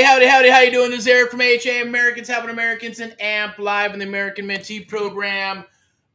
Howdy. How you doing? This is Erick from AHA Americans Helping Americans and AMP Live in the American Mentee Program.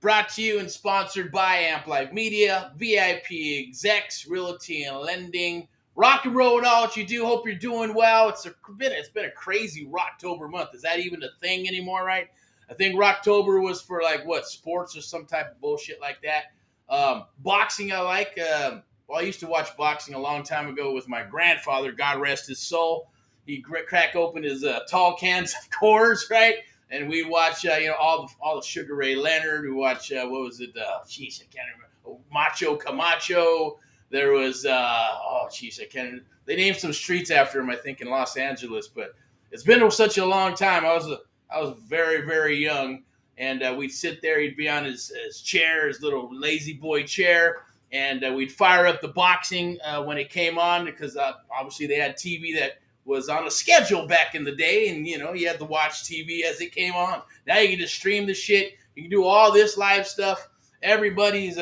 Brought to you and sponsored by AMP Live Media, VIP Execs, Realty and Lending. Rock and roll and all that you do. Hope you're doing well. It's been a crazy Rocktober month. Is that even a thing anymore, right? I think Rocktober was for sports or some type of bullshit like that. Boxing I like. I used to watch boxing a long time ago with my grandfather, God rest his soul. He'd crack open his tall cans of Coors, right? And we'd watch, all the Sugar Ray Leonard. We watch, I can't remember. Macho Camacho. There was, I can't remember. They named some streets after him, I think, in Los Angeles. But it's been such a long time. I was very, very young. And we'd sit there. He'd be on his chair, his little lazy boy chair. And we'd fire up the boxing when it came on because obviously they had TV that was on a schedule back in the day, and you had to watch TV as it came on. Now you can just stream the shit. You can do all this live stuff. Everybody's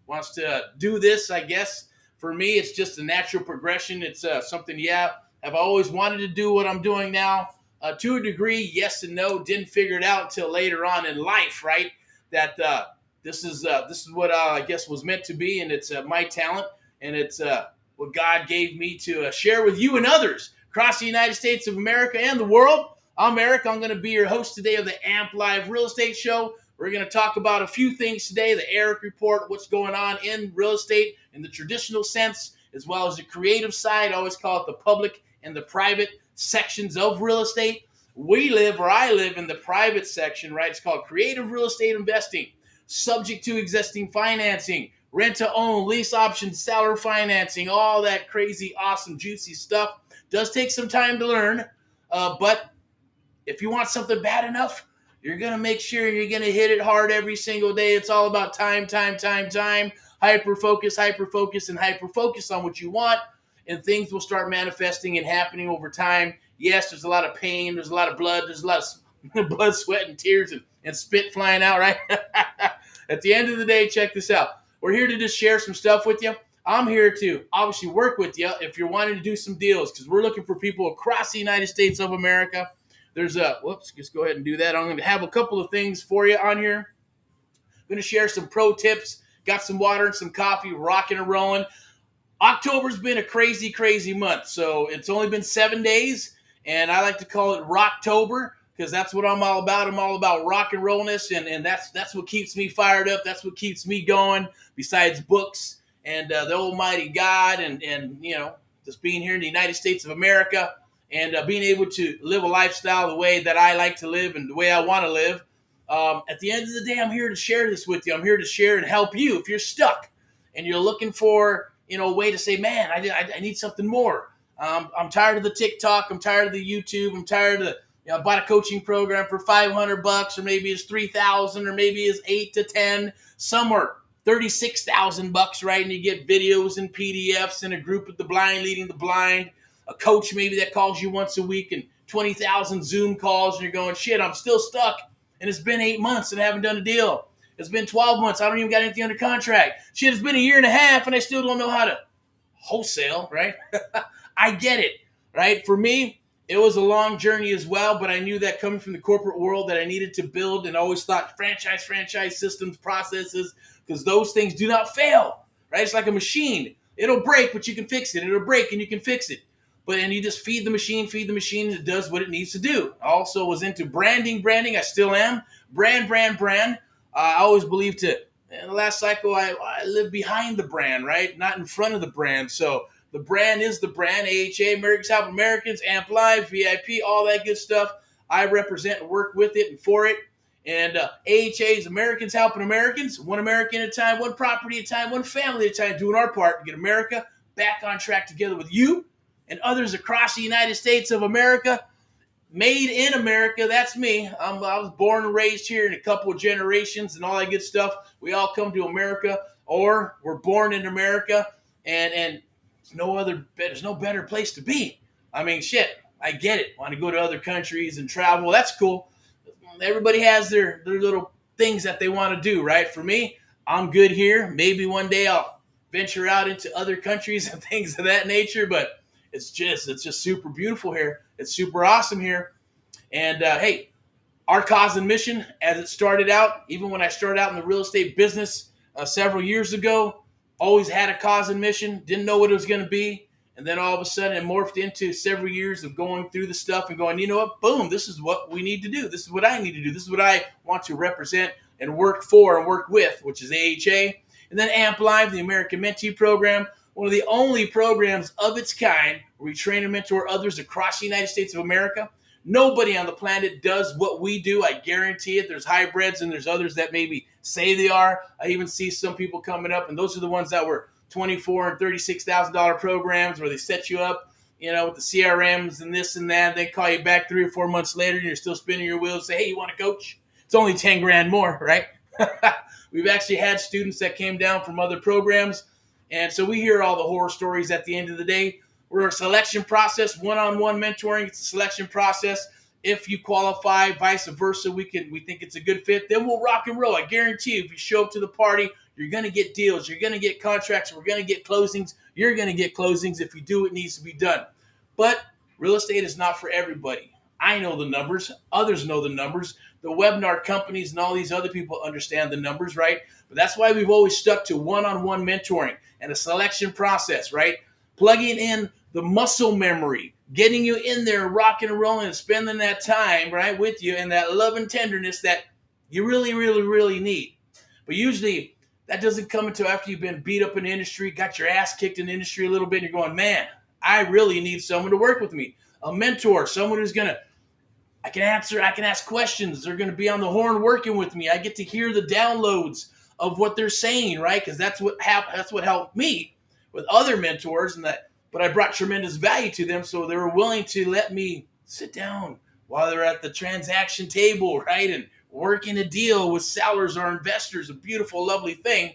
wants to do this, I guess. For me, it's just a natural progression. It's something, I've always wanted to do what I'm doing now. To a degree, yes and no. Didn't figure it out until later on in life, right? That this is what I guess was meant to be, and it's my talent, and it's what God gave me to share with you and others across the United States of America and the world. I'm Erick. I'm going to be your host today of the AMP Live Real Estate Show. We're going to talk about a few things today, the Erick Report, what's going on in real estate in the traditional sense, as well as the creative side. I always call it the public and the private sections of real estate. I live in the private section, right? It's called creative real estate investing, subject to existing financing, rent to own, lease options, seller financing, all that crazy, awesome, juicy stuff. Does take some time to learn, but if you want something bad enough, you're going to make sure you're going to hit it hard every single day. It's all about time. Hyper-focus, and hyper-focus on what you want, and things will start manifesting and happening over time. Yes, there's a lot of pain. There's a lot of blood. There's a lot of blood, sweat, and tears and spit flying out, right? At the end of the day, check this out. We're here to just share some stuff with you. I'm here to obviously work with you if you're wanting to do some deals, because we're looking for people across the United States of America. There's just go ahead and do that. I'm going to have a couple of things for you on here. I'm going to share some pro tips. Got some water and some coffee, rocking and rolling. October's been a crazy, crazy month. So it's only been 7 days, and I like to call it Rocktober, because that's what I'm all about. I'm all about rock and rollness, and that's what keeps me fired up. That's what keeps me going, besides books and the almighty God and just being here in the United States of America and being able to live a lifestyle the way that I like to live and the way I want to live. At the end of the day, I'm here to share this with you. I'm here to share and help you if you're stuck and you're looking for a way to say, man, I need something more. I'm tired of the TikTok. I'm tired of the YouTube. I'm tired of the I bought a coaching program for $500, or maybe it's $3,000, or maybe it's 8 to 10. Some are $36,000, right? And you get videos and PDFs and a group of the blind leading the blind, a coach maybe that calls you once a week, and 20,000 Zoom calls, and you're going, shit, I'm still stuck, and it's been 8 months and I haven't done a deal. It's been 12 months. I don't even got anything under contract. Shit, it's been a year and a half, and I still don't know how to wholesale, right? I get it, right? For me, it was a long journey as well, but I knew that coming from the corporate world that I needed to build, and always thought franchise systems, processes, because those things do not fail, right? It's like a machine. It'll break, but you can fix it. It'll break, and you can fix it. And you just feed the machine, and it does what it needs to do. I also was into branding. I still am. Brand. I always believed in the last cycle, I lived behind the brand, right? Not in front of the brand. So the brand is the brand. AHA, Americans Help Americans, AMP Live, VIP, all that good stuff. I represent and work with it and for it. And AHA is Americans Helping Americans, one American at a time, one property at a time, one family at a time, doing our part to get America back on track together with you and others across the United States of America. Made in America, that's me. I was born and raised here in a couple of generations and all that good stuff. We all come to America, or we're born in America, and there's no better place to be. I mean, shit, I get it. Want to go to other countries and travel, that's cool. Everybody has their little things that they want to do, right? For me, I'm good here. Maybe one day I'll venture out into other countries and things of that nature, but it's just super beautiful here. It's super awesome here. And hey, our cause and mission, as it started out, even when I started out in the real estate business several years ago, always had a cause and mission. Didn't know what it was going to be. And then all of a sudden it morphed into several years of going through the stuff and going, you know what, boom, this is what we need to do. This is what I need to do. This is what I want to represent and work for and work with, which is AHA. And then AMP Live, the American Mentee Program, one of the only programs of its kind where we train and mentor others across the United States of America. Nobody on the planet does what we do. I guarantee it. There's hybrids and there's others that maybe say they are. I even see some people coming up, and those are the ones that were $24,000 and $36,000 programs where they set you up, with the CRMs and this and that. They call you back 3 or 4 months later, and you're still spinning your wheels. Say, hey, you want to coach? It's only 10 grand more, right? We've actually had students that came down from other programs, and so we hear all the horror stories at the end of the day. We're a selection process, one-on-one mentoring. It's a selection process. If you qualify, vice versa, we think it's a good fit, then we'll rock and roll. I guarantee you, if you show up to the party, you're going to get deals. You're going to get contracts. We're going to get closings. You're going to get closings if you do what needs to be done. But real estate is not for everybody. I know the numbers. Others know the numbers. The webinar companies and all these other people understand the numbers, right? But that's why we've always stuck to one-on-one mentoring and a selection process, right? Plugging in the muscle memory, getting you in there, rocking and rolling and spending that time, right, with you and that love and tenderness that you really, really, really need. But usually that doesn't come until after you've been beat up in the industry, got your ass kicked in the industry a little bit, and you're going, man, I really need someone to work with me. A mentor, someone who's I can ask questions. They're going to be on the horn working with me. I get to hear the downloads of what they're saying, right? Because that's what helped me with other mentors, but I brought tremendous value to them, so they were willing to let me sit down while they're at the transaction table, right, and working a deal with sellers or investors, a beautiful, lovely thing.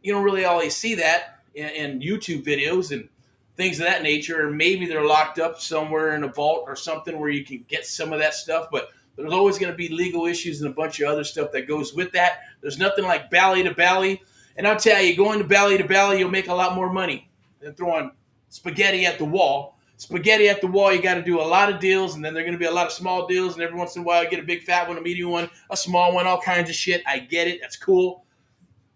You don't really always see that in YouTube videos and things of that nature, or maybe they're locked up somewhere in a vault or something where you can get some of that stuff, but there's always going to be legal issues and a bunch of other stuff that goes with that. There's nothing like belly to belly, and I'll tell you, going to belly, you'll make a lot more money than throwing spaghetti at the wall. Spaghetti at the wall, you got to do a lot of deals, and then there are going to be a lot of small deals, and every once in a while you get a big fat one, a medium one, a small one, all kinds of shit. I get it. That's cool.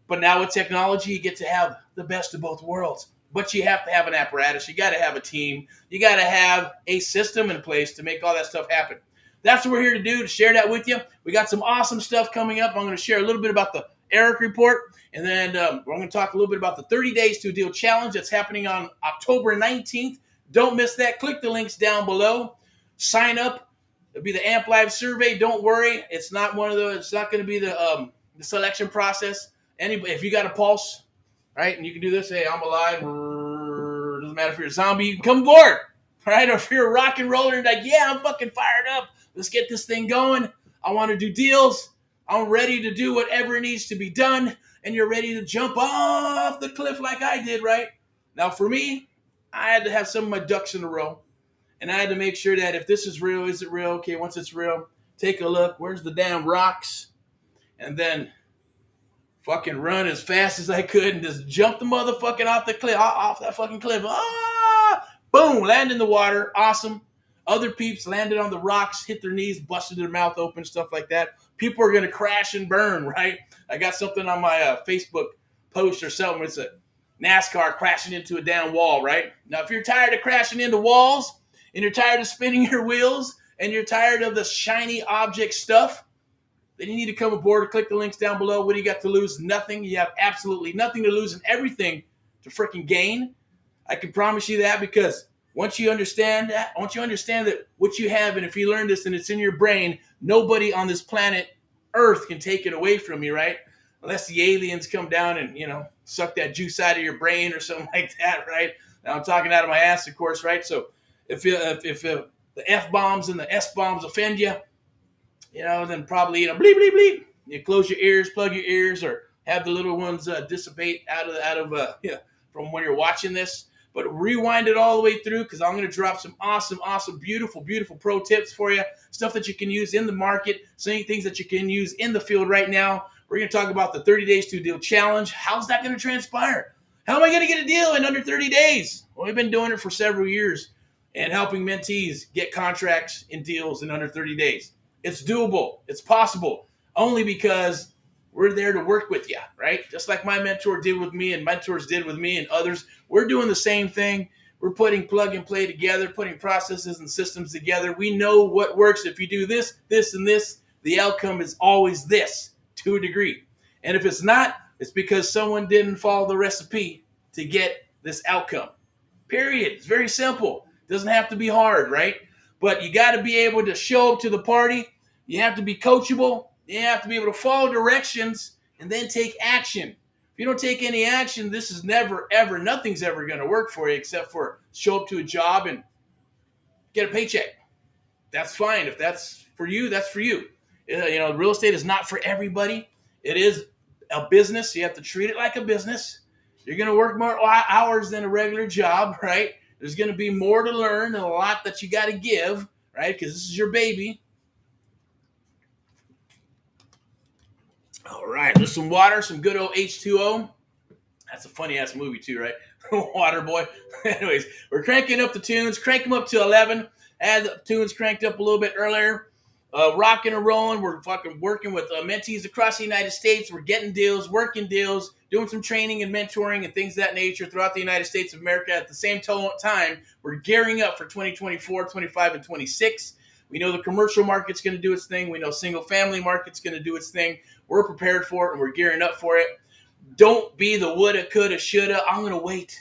But now with technology, you get to have the best of both worlds. But you have to have an apparatus. You got to have a team. You got to have a system in place to make all that stuff happen. That's what we're here to do, to share that with you. We got some awesome stuff coming up. I'm going to share a little bit about the Erick report, and then we're going to talk a little bit about the 30 Days to a Deal Challenge that's happening on October 19th. Don't miss that. Click the links down below. Sign up. It'll be the AMP Live survey. Don't worry. It's not it's not going to be the selection process. If you got a pulse, right, and you can do this, hey, I'm alive. Doesn't matter if you're a zombie, you can come aboard, right? Or if you're a rock and roller and like, yeah, I'm fucking fired up. Let's get this thing going. I want to do deals. I'm ready to do whatever needs to be done, and you're ready to jump off the cliff like I did, right? Now, for me, I had to have some of my ducks in a row, and I had to make sure that if this is real, is it real? Okay, once it's real, take a look. Where's the damn rocks? And then fucking run as fast as I could and just jump the motherfucking off the cliff, off that fucking cliff. Boom, land in the water. Awesome. Other peeps landed on the rocks, hit their knees, busted their mouth open, stuff like that. People are going to crash and burn, right? I got something on my Facebook post or something. It's a NASCAR crashing into a damn wall, right? Now, if you're tired of crashing into walls and you're tired of spinning your wheels and you're tired of the shiny object stuff, then you need to come aboard. Click the links down below. What do you got to lose? Nothing. You have absolutely nothing to lose and everything to freaking gain. I can promise you that, because once you understand that what you have, and if you learn this and it's in your brain, nobody on this planet Earth can take it away from you, right? Unless the aliens come down and, suck that juice out of your brain or something like that, right? Now I'm talking out of my ass, of course, right? So if the F-bombs and the S-bombs offend you, then probably, bleep, bleep, bleep. You close your ears, plug your ears, or have the little ones dissipate out of from when you're watching this. But rewind it all the way through, because I'm going to drop some awesome, beautiful, beautiful pro tips for you. Stuff that you can use in the market, some things that you can use in the field right now. We're going to talk about the 30 Days to a Deal Challenge. How's that going to transpire? How am I going to get a deal in under 30 days? Well, we've been doing it for several years and helping mentees get contracts and deals in under 30 days. It's doable. It's possible only because we're there to work with you, right? Just like my mentor did with me and mentors did with me and others. We're doing the same thing. We're putting plug and play together, putting processes and systems together. We know what works. If you do this, this, and this, the outcome is always this to a degree. And if it's not, it's because someone didn't follow the recipe to get this outcome. Period. It's very simple. It doesn't have to be hard, right? But you got to be able to show up to the party. You have to be coachable. You have to be able to follow directions and then take action. If you don't take any action, this is never, ever, nothing's ever going to work for you except for show up to a job and get a paycheck. That's fine. If that's for you, that's for you. Real estate is not for everybody. It is a business. You have to treat it like a business. You're going to work more hours than a regular job, right? There's going to be more to learn and a lot that you got to give, right? Because this is your baby. All right, there's some water, some good old H2O. That's a funny-ass movie too, right? Water Boy. Anyways, we're cranking up the tunes. Crank them up to 11. Add the tunes cranked up a little bit earlier. Rocking and rolling. We're fucking working with mentees across the United States. We're getting deals, working deals, doing some training and mentoring and things of that nature throughout the United States of America. At the same time, we're gearing up for 2024, 25, and 26. We know the commercial market's going to do its thing. We know single-family market's going to do its thing. We're prepared for it, and we're gearing up for it. Don't be the woulda, coulda, shoulda. I'm going to wait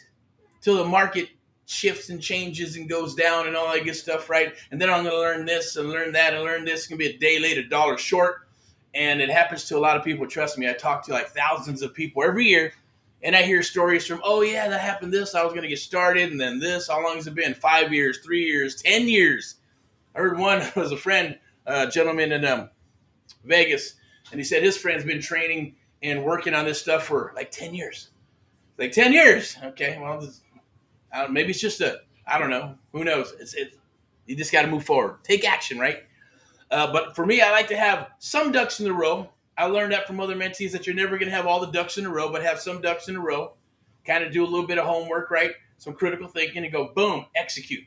till the market shifts and changes and goes down and all that good stuff, right? And then I'm going to learn this and learn that and learn this. It's going to be a day late, $1 short. And it happens to a lot of people. Trust me, I talk to like thousands of people every year, and I hear stories from, oh, yeah, that happened this. I was going to get started, and then this. How long has it been? 5 years, 3 years, 10 years. I heard one was a friend, a gentleman in Vegas, and he said his friend's been training and working on this stuff for like 10 years. Like 10 years. Okay, well, maybe it's just I don't know. Who knows? You just got to move forward. Take action, right? But for me, I like to have some ducks in a row. I learned that from other mentees that you're never going to have all the ducks in a row, but have some ducks in a row. Kind of do a little bit of homework, right? Some critical thinking and go, boom, execute.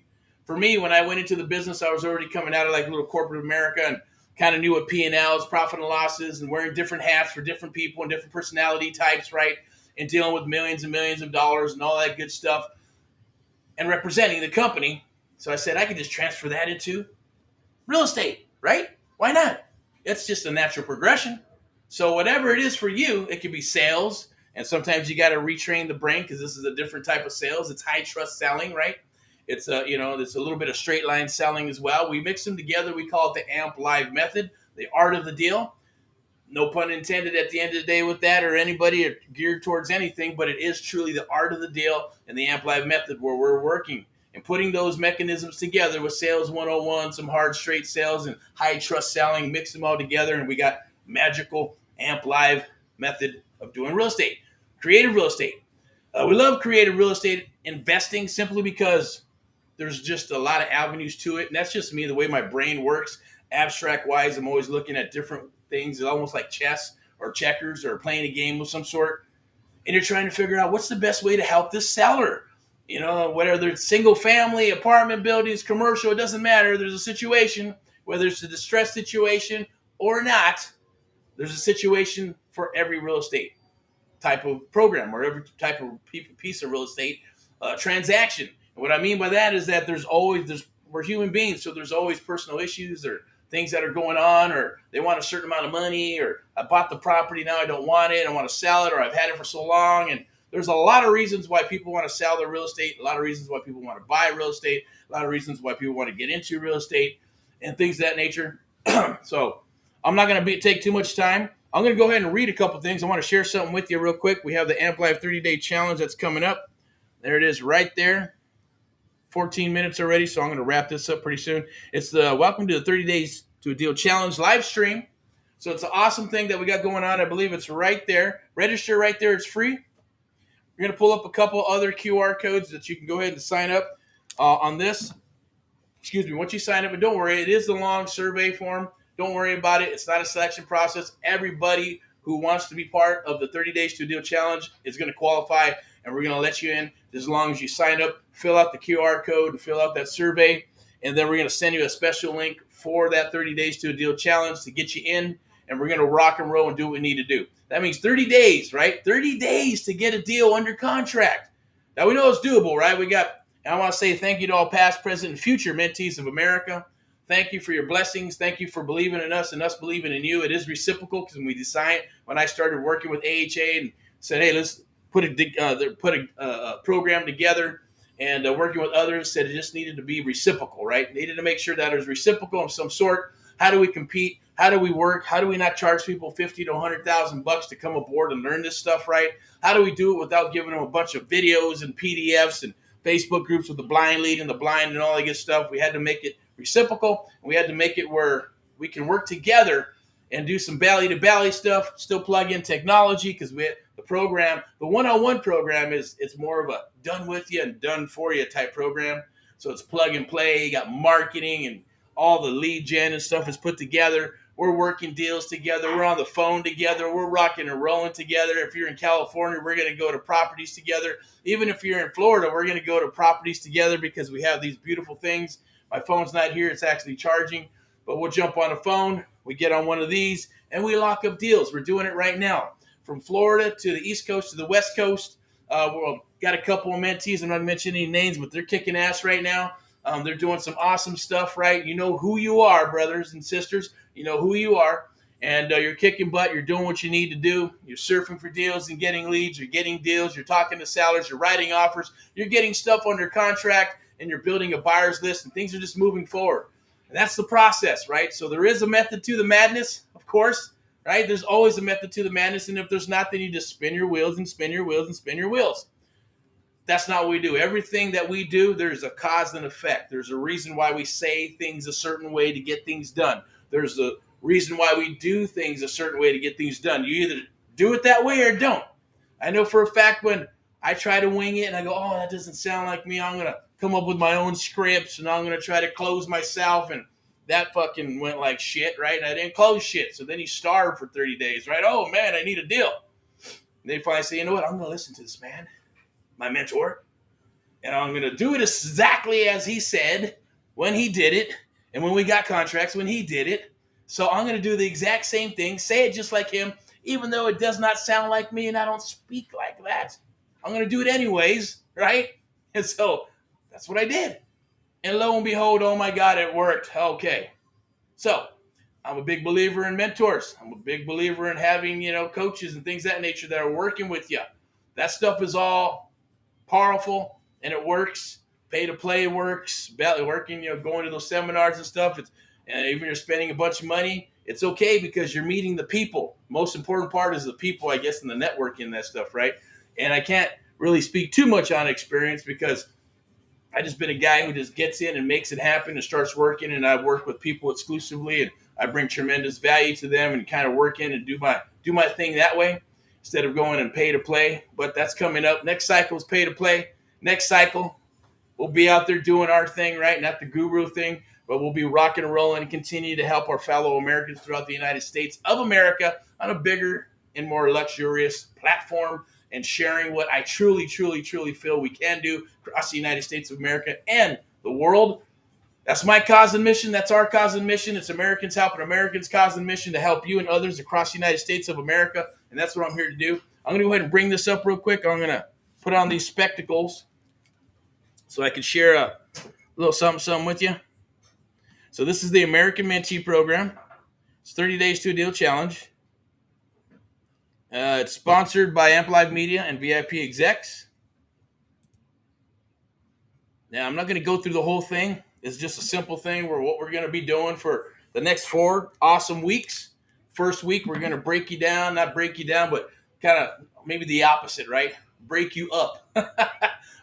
For me, when I went into the business, I was already coming out of like little corporate America and kind of knew what P&Ls, profit and losses, and wearing different hats for different people and different personality types, right? And dealing with millions and millions of dollars and all that good stuff and representing the company. So I said I could just transfer that into real estate, right? Why not? It's just a natural progression. So whatever it is for you, it could be sales. And sometimes you got to retrain the brain because this is a different type of sales. It's high trust selling, right? It's there's a little bit of straight line selling as well. We mix them together. We call it the AMP Live method, the art of the deal. No pun intended at the end of the day with that or anybody geared towards anything, but it is truly the art of the deal and the AMP Live method where we're working and putting those mechanisms together with Sales 101, some hard straight sales and high trust selling, mix them all together, and we got magical AMP Live method of doing real estate, creative real estate. We love creative real estate investing simply because there's just a lot of avenues to it. And that's just me, the way my brain works. Abstract wise, I'm always looking at different things. It's almost like chess or checkers or playing a game of some sort. And you're trying to figure out what's the best way to help this seller. Whether it's single family, apartment buildings, commercial, it doesn't matter. There's a situation, whether it's a distressed situation or not, there's a situation for every real estate type of program or every type of piece of real estate transaction. And what I mean by that is that we're human beings, so there's always personal issues or things that are going on, or they want a certain amount of money, or I bought the property, now I don't want it, I want to sell it, or I've had it for so long. And there's a lot of reasons why people want to sell their real estate, a lot of reasons why people want to buy real estate, a lot of reasons why people want to get into real estate and things of that nature. So I'm not going to take too much time. I'm going to go ahead and read a couple things. I want to share something with you real quick. We have the AMP Live 30-day challenge that's coming up. There it is right there. 14 minutes already, so I'm going to wrap this up pretty soon. It's the Welcome to the 30 Days to a Deal Challenge live stream. So it's an awesome thing that we got going on. I believe it's right there. Register right there. It's free. We're going to pull up a couple other QR codes that you can go ahead and sign up on this. Excuse me. Once you sign up, and don't worry, it is the long survey form. Don't worry about it. It's not a selection process. Everybody who wants to be part of the 30 Days to a Deal Challenge is going to qualify. and we're going to let you in as long as you sign up, fill out the QR code, and fill out that survey. And then we're going to send you a special link for that 30 days to a deal challenge to get you in. And we're going to rock and roll and do what we need to do. That means 30 days, right? 30 days to get a deal under contract. Now, we know it's doable, right? I want to say thank you to all past, present, and future mentees of America. Thank you for your blessings. Thank you for believing in us and us believing in you. It is reciprocal because when I started working with AHA and said, hey, let's put a program together, and working with others, said it just needed to be reciprocal, right? Needed to make sure that it was reciprocal of some sort. How do we compete? How do we work? How do we not charge people $50,000 to $100,000 to come aboard and learn this stuff, right? How do we do it without giving them a bunch of videos and PDFs and Facebook groups with the blind leading the blind and all that good stuff? We had to make it reciprocal, and we had to make it where we can work together and do some belly-to-belly stuff, still plug in technology, because the program, the one-on-one program it's more of a done with you and done for you type program. So it's plug and play. You got marketing and all the lead gen and stuff is put together. We're working deals together. We're on the phone together. We're rocking and rolling together. If you're in California, we're going to go to properties together. Even if you're in Florida, we're going to go to properties together because we have these beautiful things. My phone's not here. It's actually charging. But we'll jump on a phone. We get on one of these, and we lock up deals. We're doing it right now. From Florida to the East Coast to the West Coast. We've got a couple of mentees. I'm not mentioning any names, but they're kicking ass right now. They're doing some awesome stuff, right? You know who you are, brothers and sisters. You know who you are. And you're kicking butt. You're doing what you need to do. You're surfing for deals and getting leads. You're getting deals. You're talking to sellers. You're writing offers. You're getting stuff under contract, and you're building a buyer's list, and things are just moving forward. And that's the process, right? So there is a method to the madness, of course, right? There's always a method to the madness. And if there's not, then you just spin your wheels and spin your wheels and spin your wheels. That's not what we do. Everything that we do, there's a cause and effect. There's a reason why we say things a certain way to get things done. There's a reason why we do things a certain way to get things done. You either do it that way or don't. I know for a fact when I try to wing it and I go, oh, that doesn't sound like me, I'm going to come up with my own scripts and I'm going to try to close myself, and that fucking went like shit, right? And I didn't close shit. So then you starve for 30 days, right? Oh, man, I need a deal. And they finally say, you know what? I'm going to listen to this man, my mentor, and I'm going to do it exactly as he said when he did it, and when we got contracts when he did it. So I'm going to do the exact same thing, say it just like him, even though it does not sound like me and I don't speak like that. I'm going to do it anyways, right? And so that's what I did. And lo and behold, oh my God, it worked. Okay. So I'm a big believer in mentors. I'm a big believer in having, coaches and things of that nature that are working with you. That stuff is all powerful and it works. Pay to play works. Working, going to those seminars and stuff. And even if you're spending a bunch of money, it's okay because you're meeting the people. Most important part is the people, I guess, and the networking and that stuff, right? And I can't really speak too much on experience because I just been a guy who just gets in and makes it happen and starts working, and I work with people exclusively, and I bring tremendous value to them and kind of work in and do my thing that way instead of going and pay to play. But that's coming up. Next cycle is pay to play. Next cycle, we'll be out there doing our thing, right? Not the guru thing, but we'll be rocking and rolling and continue to help our fellow Americans throughout the United States of America on a bigger and more luxurious platform, and sharing what I truly, truly, truly feel we can do across the United States of America and the world. That's my cause and mission. That's our cause and mission. It's Americans helping Americans cause and mission to help you and others across the United States of America. And that's what I'm here to do. I'm going to go ahead and bring this up real quick. I'm going to put on these spectacles so I can share a little something with you. So this is the American Mentee Program. It's 30 Days to a Deal Challenge. It's sponsored by Amp Live Media and VIP Execs. Now, I'm not going to go through the whole thing. It's just a simple thing where what we're going to be doing for the next 4 awesome weeks. First week, we're going to break you down, not break you down, but kind of maybe the opposite, right? Break you up.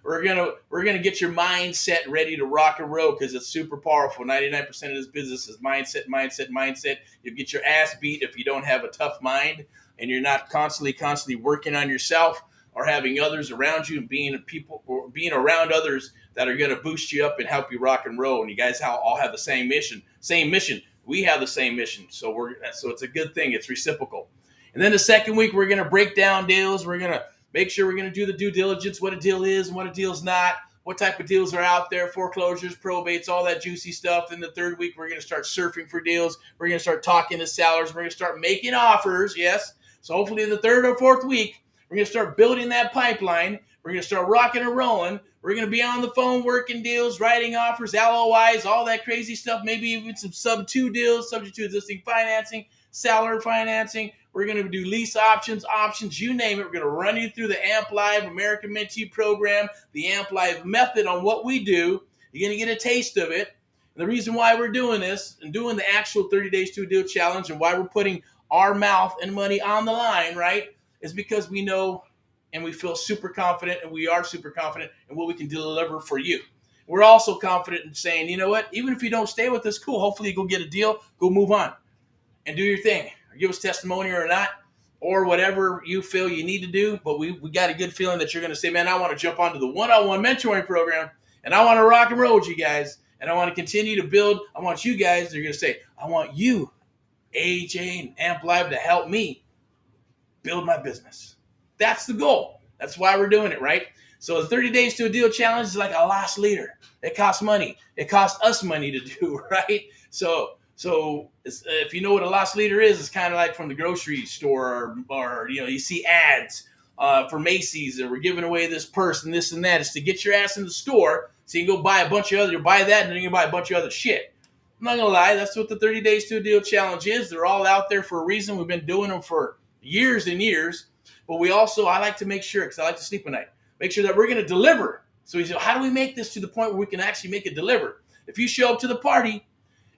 We're gonna get your mindset ready to rock and roll because it's super powerful. 99% of this business is mindset. You'll get your ass beat if you don't have a tough mind and you're not constantly working on yourself or having others around you and being around others that are going to boost you up and help you rock and roll. And you guys all have the same mission. We have the same mission. So it's a good thing. It's reciprocal. And then the second week, we're going to break down deals. We're going to Make sure we're going to do the due diligence, what a deal is and what a deal's not, what type of deals are out there, foreclosures, probates, all that juicy stuff. Then the third week, we're going to start surfing for deals. We're going to start talking to sellers. We're going to start making offers, yes. So hopefully in the third or fourth week, we're going to start building that pipeline. We're going to start rocking and rolling. We're going to be on the phone working deals, writing offers, LOIs, all that crazy stuff, maybe even some sub-2 deals, subject to existing financing, seller financing. We're going to do lease options, you name it. We're going to run you through the AMP Live American Mentee program, the AMP Live method on what we do. You're going to get a taste of it. And the reason why we're doing this and doing the actual 30 Days to a Deal challenge and why we're putting our mouth and money on the line, right, is because we know and we feel super confident, and we are super confident in what we can deliver for you. We're also confident in saying, you know what, even if you don't stay with us, cool, hopefully you go get a deal, go move on and do your thing. Or give us testimony or not, or whatever you feel you need to do. But we got a good feeling that you're going to say, man, I want to jump onto the one-on-one mentoring program, and I want to rock and roll with you guys, and I want to continue to build. I want you guys, they're going to say, I want you, AJ and AMP Live, to help me build my business. That's the goal. That's why we're doing it, right? So the 30 Days to a Deal challenge is like a loss leader. It costs money. It costs us money to do, right? So if you know what a loss leader is, it's kind of like from the grocery store, or you see ads for Macy's, or we're giving away this purse and this and that. It's to get your ass in the store so you can go buy a bunch of other, buy that, and then you can buy a bunch of other shit. I'm not going to lie. That's what the 30 Days to a Deal challenge is. They're all out there for a reason. We've been doing them for years and years. But I like to make sure, because I like to sleep at night, make sure that we're going to deliver. So how do we make this to the point where we can actually make it deliver? If you show up to the party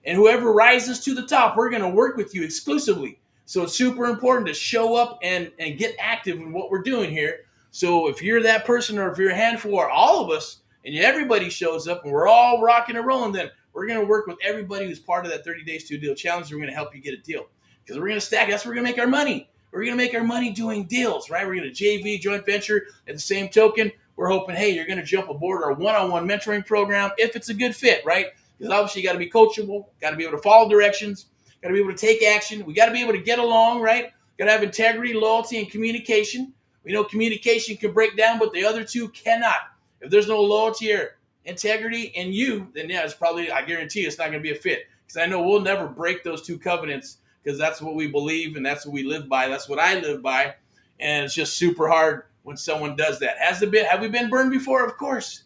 and whoever rises to the top, we're going to work with you exclusively. So it's super important to show up and get active in what we're doing here. So if you're that person, or if you're a handful, or all of us, and everybody shows up and we're all rocking and rolling, then we're going to work with everybody who's part of that 30 Days to a Deal challenge. We're going to help you get a deal, because we're going to stack. That's where we're going to make our money. We're going to make our money doing deals, right? We're going to JV, joint venture. At the same token, we're hoping, hey, you're going to jump aboard our one-on-one mentoring program if it's a good fit, right? Because obviously you got to be coachable, got to be able to follow directions, got to be able to take action. We got to be able to get along, right? Got to have integrity, loyalty, and communication. We know communication can break down, but the other two cannot. If there's no loyalty or integrity in you, then yeah, it's probably, I guarantee it's not going to be a fit. Because I know we'll never break those two covenants, because that's what we believe and that's what we live by. That's what I live by. And it's just super hard when someone does that. Have we been burned before? Of course.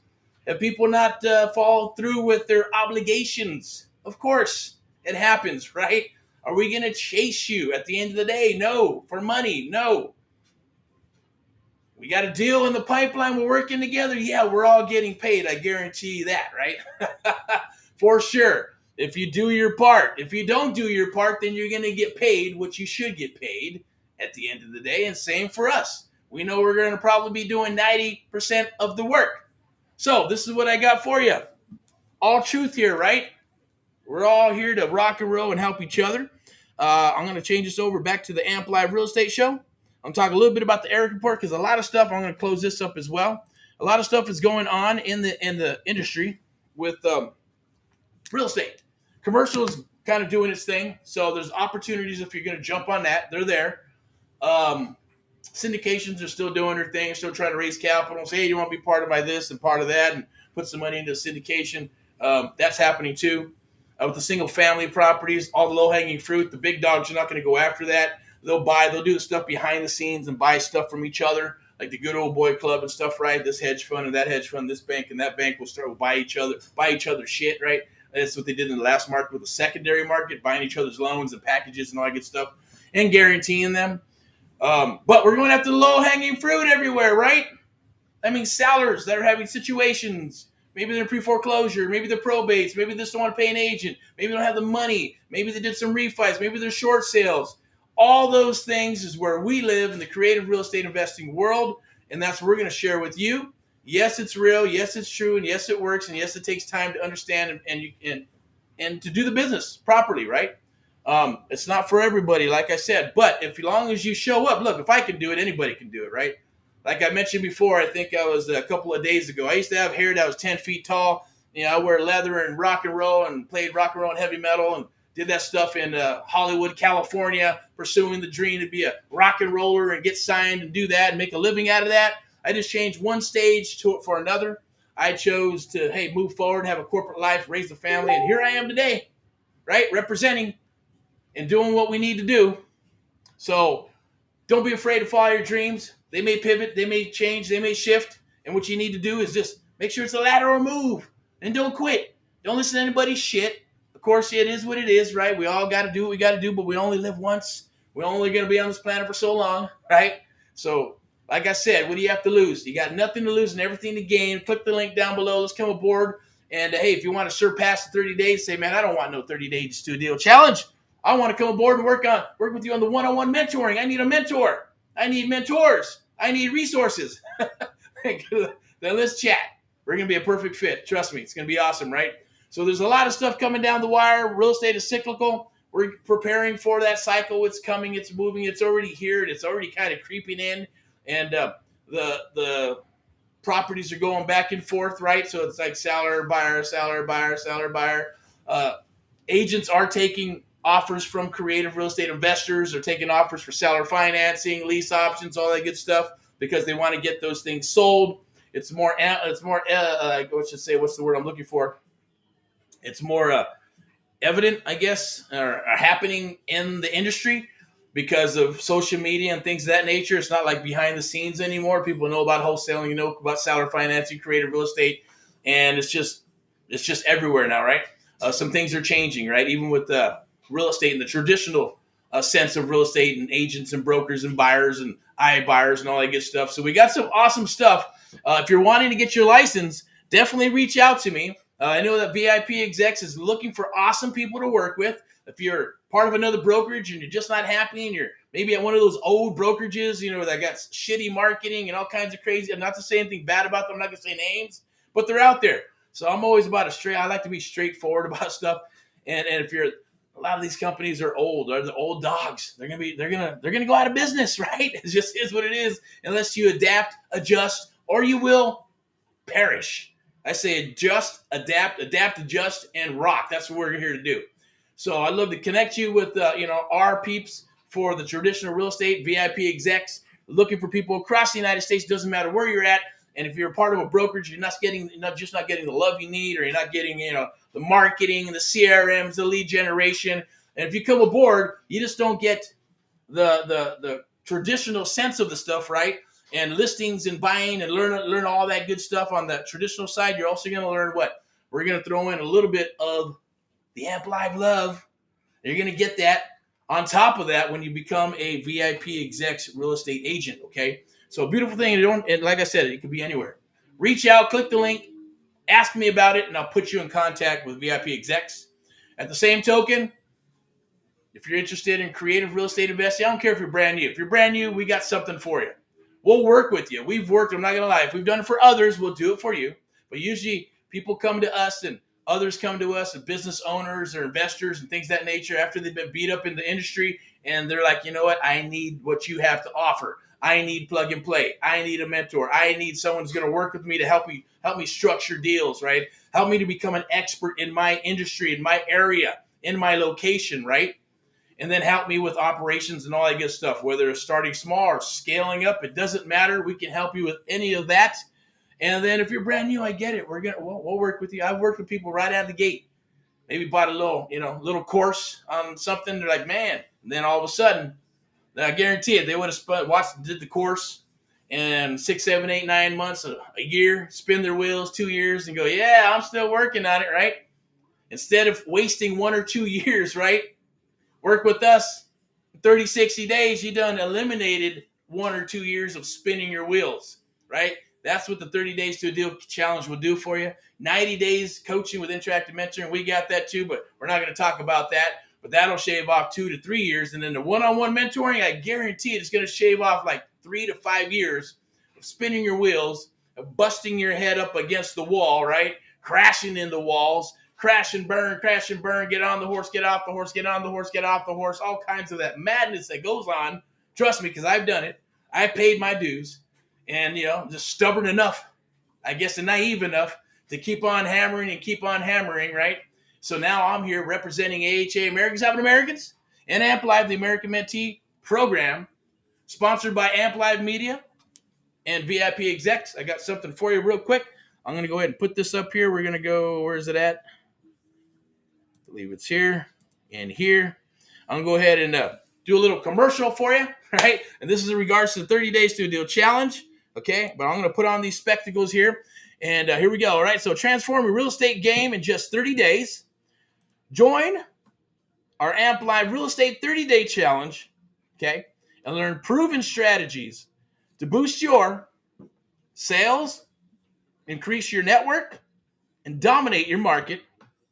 Have people not followed through with their obligations? Of course. It happens, right? Are we going to chase you at the end of the day? No. For money? No. We got a deal in the pipeline. We're working together. Yeah, we're all getting paid. I guarantee you that, right? For sure. If you do your part. If you don't do your part, then you're going to get paid what you should get paid at the end of the day. And same for us. We know we're going to probably be doing 90% of the work. So this is what I got for you. All truth here, right? We're all here to rock and roll and help each other. I'm going to change this over back to the AMP Live Real Estate Show. I'm going to talk a little bit about the Erick Report, because a lot of stuff, I'm going to close this up as well. A lot of stuff is going on in the industry with real estate. Commercial is kind of doing its thing. So there's opportunities if you're going to jump on that. They're there. Syndications are still doing their thing, still trying to raise capital. Say, hey, you want to be part of my this and part of that, and put some money into syndication. That's happening too. With the single family properties, all the low-hanging fruit, the big dogs are not going to go after that. They'll do the stuff behind the scenes and buy stuff from each other, like the good old boy club and stuff, right? This hedge fund and that hedge fund, this bank and that bank will start to buy each other shit, right? That's what they did in the last market with the secondary market, buying each other's loans and packages and all that good stuff, and guaranteeing them. But we're going after the low-hanging fruit everywhere, right? I mean, sellers that are having situations. Maybe they're in pre-foreclosure. Maybe they're probates. Maybe they just don't want to pay an agent. Maybe they don't have the money. Maybe they did some refis. Maybe they're short sales. All those things is where we live in the creative real estate investing world, and that's what we're going to share with you. Yes, it's real. Yes, it's true. And yes, it works. And yes, it takes time to understand and to do the business properly, right? It's not for everybody, like I said. But as long as you show up, look, if I can do it, anybody can do it, right? Like I mentioned before, I think I was a couple of days ago, I used to have hair that was 10 feet tall. I wear leather and rock and roll and played rock and roll and heavy metal and did that stuff in Hollywood, California, pursuing the dream to be a rock and roller and get signed and do that and make a living out of that. I just changed one stage for another. I chose to, hey, move forward, have a corporate life, raise a family, and here I am today, right? Representing and doing what we need to do. So don't be afraid to follow your dreams. They may pivot, they may change, they may shift. And what you need to do is just make sure it's a lateral move and don't quit. Don't listen to anybody's shit. Of course, it is what it is, right? We all got to do what we got to do, but we only live once. We're only going to be on this planet for so long, right? So, like I said, what do you have to lose? You got nothing to lose and everything to gain. Click the link down below. Let's come aboard. And, hey, if you want to surpass the 30 days, say, man, I don't want no 30 days to a deal challenge. I want to come aboard and work with you on the one-on-one mentoring. I need a mentor. I need mentors. I need resources. Then let's chat. We're going to be a perfect fit. Trust me. It's going to be awesome, right? So there's a lot of stuff coming down the wire. Real estate is cyclical. We're preparing for that cycle. It's coming. It's moving. It's already here. And it's already kind of creeping in. And the properties are going back and forth, right? So it's like seller, buyer, seller, buyer, seller, buyer. Agents are taking offers from creative real estate investors. They're taking offers for seller financing, lease options, all that good stuff, because they want to get those things sold. It's more what's the word I'm looking for? It's more evident, I guess, or happening in the industry because of social media and things of that nature. It's not like behind the scenes anymore. People know about wholesaling, you know about seller financing, creative real estate, and it's just everywhere now, right? Some things are changing, right? Even with real estate in the traditional sense of real estate and agents and brokers and buyers and iBuyers and all that good stuff. So we got some awesome stuff. If you're wanting to get your license, definitely reach out to me. I know that VIP Execs is looking for awesome people to work with. If you're part of another brokerage and you're just not happy and you're maybe at one of those old brokerages, you know, that got shitty marketing and all kinds of crazy, I'm not to say anything bad about them, I'm not going to say names, but they're out there. So I'm always I like to be straightforward about stuff. And if you're, a lot of these companies are old, or the old dogs. They're gonna go out of business, right? It just is what it is, unless you adapt, adjust, or you will perish. I say adjust, adapt, adjust, and rock. That's what we're here to do. So I'd love to connect you with our peeps for the traditional real estate, VIP Execs, looking for people across the United States. Doesn't matter where you're at. And if you're a part of a brokerage, you're not getting the love you need, or you're not getting, the marketing and the CRMs, the lead generation. And if you come aboard, you just don't get the traditional sense of the stuff, right? And listings and buying and learn all that good stuff on the traditional side. You're also going to learn what? We're going to throw in a little bit of the Amp Live love. You're going to get that on top of that when you become a VIP Execs real estate agent, okay? So a beautiful thing, and like I said, it could be anywhere. Reach out, click the link, ask me about it, and I'll put you in contact with VIP Execs. At the same token, if you're interested in creative real estate investing, I don't care if you're brand new. If you're brand new, we got something for you. We'll work with you. We've worked, I'm not going to lie. If we've done it for others, we'll do it for you. But usually people come to us and others come to us, and business owners or investors and things of that nature, after they've been beat up in the industry, and they're like, you know what? I need what you have to offer. I need plug and play. I need a mentor. I need someone who's going to work with me to help me structure deals, right? Help me to become an expert in my industry, in my area, in my location, right? And then help me with operations and all that good stuff, whether it's starting small or scaling up. It doesn't matter. We can help you with any of that. And then if you're brand new, I get it. We'll work with you. I've worked with people right out of the gate. Maybe bought a little course on something. They're like, man. And then all of a sudden, I guarantee it, they would have did the course, and 6, 7, 8, 9 months, a year, spin their wheels, 2 years, and go, yeah, I'm still working on it, right? Instead of wasting 1 or 2 years, right? Work with us. 30, 60 days, you done eliminated 1 or 2 years of spinning your wheels, right? That's what the 30 days to a deal challenge will do for you. 90 days coaching with interactive mentoring, we got that too, but we're not going to talk about that. But that'll shave off 2 to 3 years. And then the one-on-one mentoring, I guarantee it's going to shave off like 3 to 5 years of spinning your wheels, of busting your head up against the wall, right? Crashing in the walls, crash and burn, get on the horse, get off the horse, get on the horse, get off the horse, all kinds of that madness that goes on. Trust me, because I've done it. I paid my dues. And, just stubborn enough, I guess, and naive enough to keep on hammering, right? So now I'm here representing AHA Americans Helping Americans and Amp Live, the American Mentee program, sponsored by Amp Live Media and VIP Execs. I got something for you real quick. I'm going to go ahead and put this up here. We're going to go, where is it at? I believe it's here and here. I'm going to go ahead and do a little commercial for you, right? And this is in regards to the 30 Days to a Deal Challenge, okay? But I'm going to put on these spectacles here. And here we go, all right? So transform your real estate game in just 30 days. Join our Amp Live Real Estate 30-Day Challenge, okay? And learn proven strategies to boost your sales, increase your network, and dominate your market.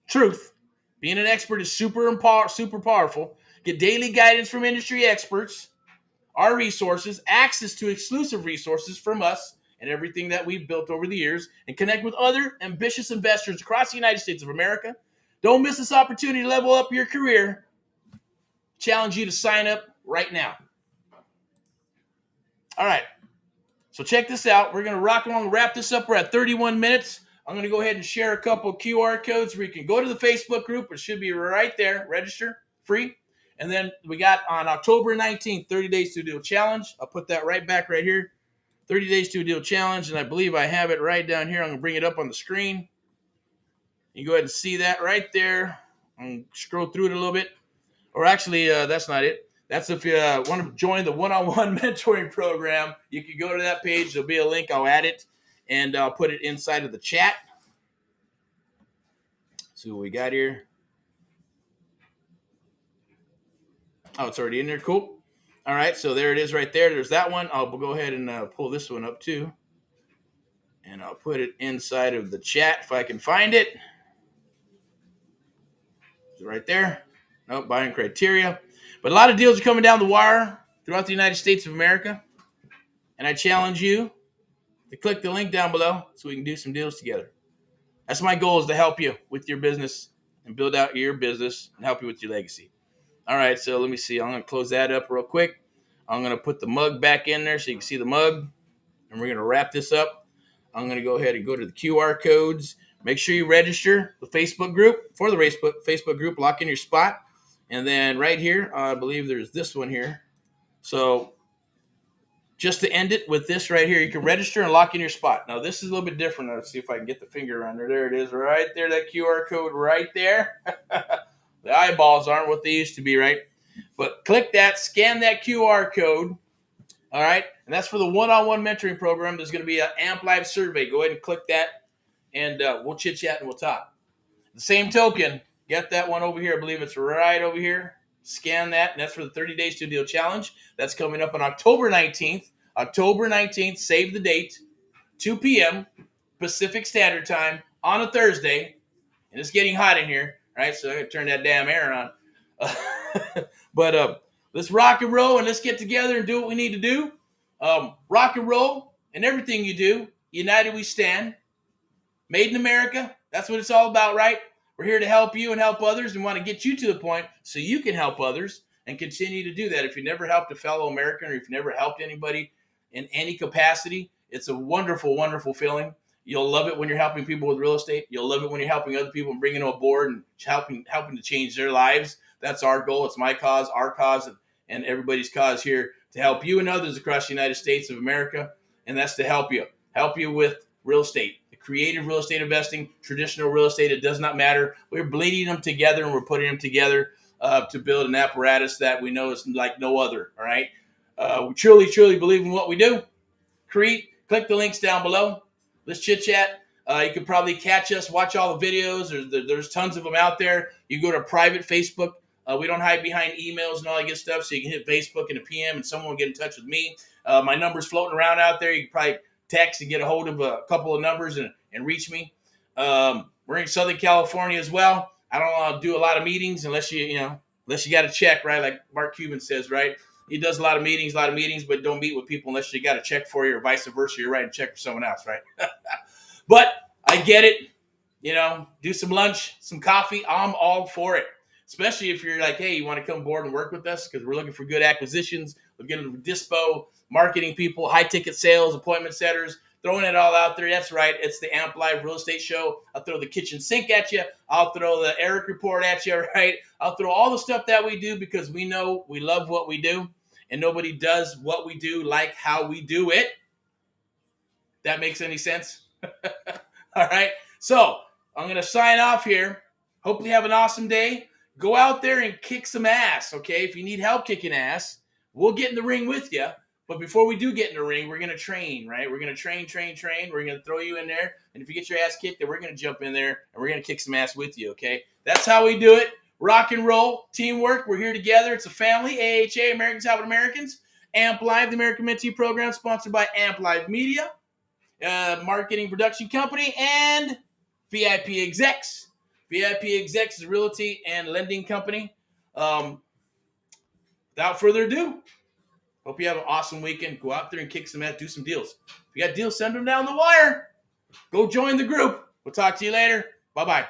Truth, being an expert is super powerful. Get daily guidance from industry experts, our resources, access to exclusive resources from us, and everything that we've built over the years, and connect with other ambitious investors across the United States of America. Don't miss this opportunity to level up your career. Challenge you to sign up right now. All right. So check this out. We're going to rock along and wrap this up. We're at 31 minutes. I'm going to go ahead and share a couple QR codes where you can go to the Facebook group. It should be right there. Register. Free. And then we got on October 19th, 30 Days to a Deal Challenge. I'll put that right back right here. 30 Days to a Deal Challenge. And I believe I have it right down here. I'm going to bring it up on the screen. You go ahead and see that right there. I'm going to scroll through it a little bit. Or actually, that's not it. That's if you want to join the one-on-one mentoring program. You can go to that page. There'll be a link. I'll add it, and I'll put it inside of the chat. See what we got here. Oh, it's already in there. Cool. All right, so there it is right there. There's that one. I'll go ahead and pull this one up too, and I'll put it inside of the chat if I can find it. Is it right there? Nope, buying criteria. But a lot of deals are coming down the wire throughout the United States of America. And I challenge you to click the link down below so we can do some deals together. That's my goal, is to help you with your business and build out your business and help you with your legacy. All right, so let me see. I'm going to close that up real quick. I'm going to put the mug back in there so you can see the mug. And we're going to wrap this up. I'm going to go ahead and go to the QR codes. Make sure you register the Facebook group. For the Facebook group, lock in your spot. And then right here, I believe there's this one here. So just to end it with this right here, you can register and lock in your spot. Now, this is a little bit different. Let's see if I can get the finger around there. There it is right there, that QR code right there. The eyeballs aren't what they used to be, right? But click that, scan that QR code, all right? And that's for the one-on-one mentoring program. There's going to be an Amp Live survey. Go ahead and click that, and we'll chit-chat and we'll talk. The same token, get that one over here. I believe it's right over here. Scan that, and that's for the 30 Days to a Deal Challenge. That's coming up on October 19th. October 19th, save the date, 2 p.m. Pacific Standard Time on a Thursday. And it's getting hot in here, right? So I got to turn that damn air on. But let's rock and roll, and let's get together and do what we need to do. Rock and roll in everything you do. United we stand. Made in America. That's what it's all about, right? We're here to help you and help others, and want to get you to the point so you can help others and continue to do that. If you never helped a fellow American, or if you never helped anybody in any capacity, it's a wonderful, wonderful feeling. You'll love it when you're helping people with real estate. You'll love it when you're helping other people and bringing them aboard and helping to change their lives. That's our goal. It's my cause, our cause, and everybody's cause here to help you and others across the United States of America. And that's to help you with real estate, the creative real estate investing, traditional real estate. It does not matter. We're bleeding them together, and we're putting them together to build an apparatus that we know is like no other. All right. We truly, truly believe in what we do. Click the links down below. Let's chit chat. You can probably catch us, watch all the videos. There's tons of them out there. You go to private Facebook. We don't hide behind emails and all that good stuff. So you can hit Facebook in a PM and someone will get in touch with me. My number's floating around out there. You can probably text and get a hold of a couple of numbers and reach me. We're in Southern California as well. I don't do a lot of meetings unless you got to check, right? Like Mark Cuban says, right? He does a lot of meetings, but don't meet with people unless you got a check for you, or vice versa. You're writing a check for someone else, right? But I get it. Do some lunch, some coffee. I'm all for it. Especially if you're like, hey, you want to come aboard and work with us, because we're looking for good acquisitions. We're getting dispo, marketing people, high ticket sales, appointment setters, throwing it all out there. That's right. It's the Amp Live Real Estate Show. I'll throw the kitchen sink at you. I'll throw the Erick report at you, right? I'll throw all the stuff that we do because we know we love what we do, and nobody does what we do like how we do it. That makes any sense? All right. So I'm going to sign off here. Hopefully you have an awesome day. Go out there and kick some ass, okay? If you need help kicking ass, we'll get in the ring with you. But before we do get in the ring, we're going to train, right? We're going to train. We're going to throw you in there. And if you get your ass kicked, then we're going to jump in there and we're going to kick some ass with you, okay? That's how we do it. Rock and roll, teamwork. We're here together. It's a family. AHA, Americans Helping Americans. Amp Live, the American Mentee Program, sponsored by Amp Live Media, marketing production company, and VIP Execs. VIP Execs is a realty and lending company. Without further ado, hope you have an awesome weekend. Go out there and kick some ass, do some deals. If you got deals, send them down the wire. Go join the group. We'll talk to you later. Bye-bye.